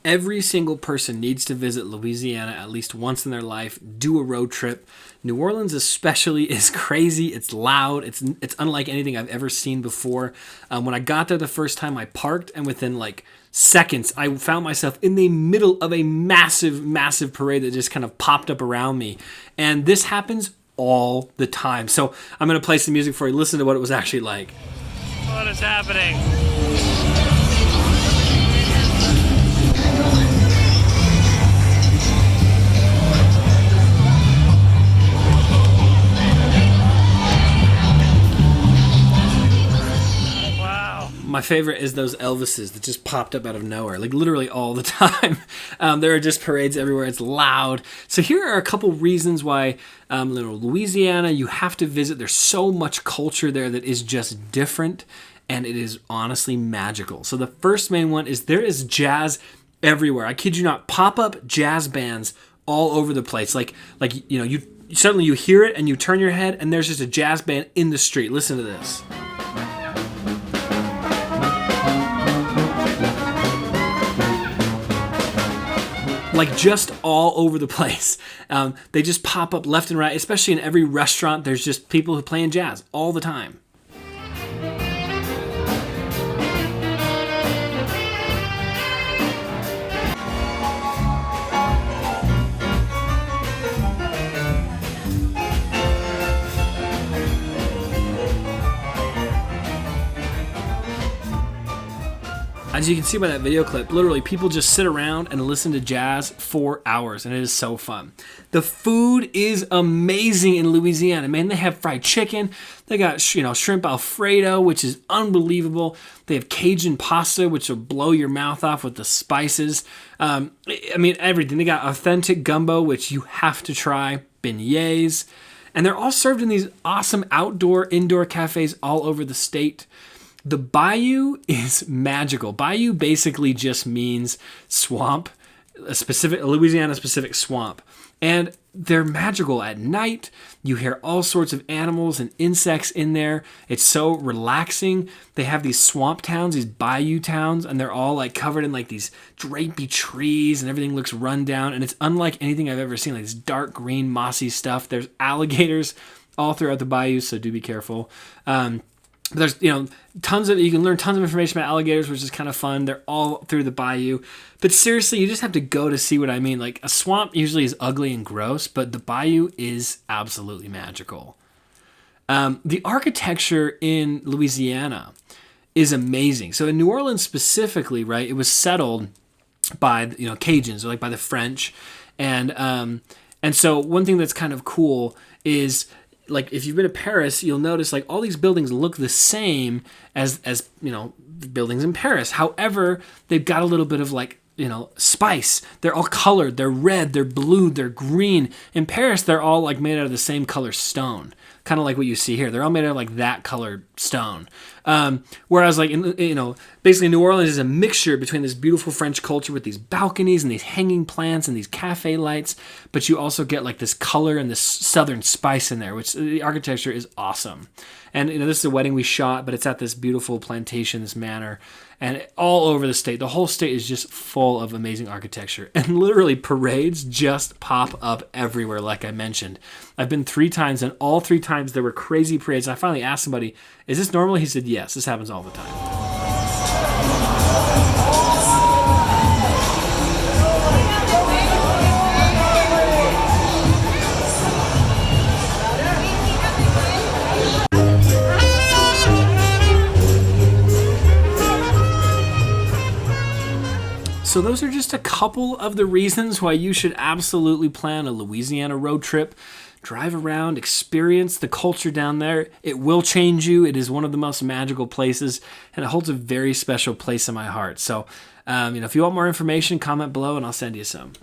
Every single person needs to visit Louisiana at least once in their life, do a road trip. New Orleans especially is crazy. It's loud. It's unlike anything I've ever seen before. When I got there the first time, I parked, and within like seconds, I found myself in the middle of a massive, massive parade that just kind of popped up around me. And this happens all the time. So I'm going to play some music for you. Listen to what it was actually like. What is happening? My favorite is those Elvises that just popped up out of nowhere, like literally all the time. There are just parades everywhere. It's loud. So here are a couple reasons why Louisiana you have to visit. There's so much culture there that is just different, and it is honestly magical. So the first main one is there is jazz everywhere. I kid you not, pop-up jazz bands all over the place. Like you suddenly you hear it and you turn your head and there's just a jazz band in the street. Listen to this. Like just all over the place. They just pop up left and right, especially in every restaurant. There's just people who are playing jazz all the time. As you can see by that video clip, literally people just sit around and listen to jazz for hours, and it is so fun. The food is amazing in Louisiana. Man, they have fried chicken. They got, shrimp Alfredo, which is unbelievable. They have Cajun pasta, which will blow your mouth off with the spices. Everything. They got authentic gumbo, which you have to try. Beignets. And they're all served in these awesome indoor cafes all over the state. The bayou is magical. Bayou basically just means swamp, a Louisiana-specific swamp. And they're magical at night. You hear all sorts of animals and insects in there. It's so relaxing. They have these swamp towns, these bayou towns, and they're all like covered in like these drapey trees, and everything looks run down. And it's unlike anything I've ever seen, like this dark green mossy stuff. There's alligators all throughout the bayou, so do be careful. There's, you can learn tons of information about alligators, which is kind of fun. They're all through the bayou. But seriously, you just have to go to see what I mean. Like, a swamp usually is ugly and gross, but the bayou is absolutely magical. The architecture in Louisiana is amazing. So in New Orleans specifically, right, it was settled by, Cajuns, or like by the French. And so one thing that's kind of cool is, like, if you've been to Paris, you'll notice like all these buildings look the same as buildings in Paris. However, they've got a little bit of like, spice. They're all colored. They're red, they're blue, they're green. In Paris, they're all like made out of the same color stone. Kind of like what you see here. They're all made out of like that colored stone. Whereas like, basically New Orleans is a mixture between this beautiful French culture with these balconies and these hanging plants and these cafe lights, but you also get like this color and this southern spice in there, which the architecture is awesome. And this is a wedding we shot, but it's at this beautiful plantation, this manor, and all over the state. The whole state is just full of amazing architecture, and literally parades just pop up everywhere, like I mentioned. I've been 3 times, and all 3 times there were crazy parades. And I finally asked somebody, "Is this normal?" He said, "Yes, this happens all the time." So those are just a couple of the reasons why you should absolutely plan a Louisiana road trip. Drive around, experience the culture down there. It will change you. It is one of the most magical places, and it holds a very special place in my heart. So, if you want more information, comment below and I'll send you some.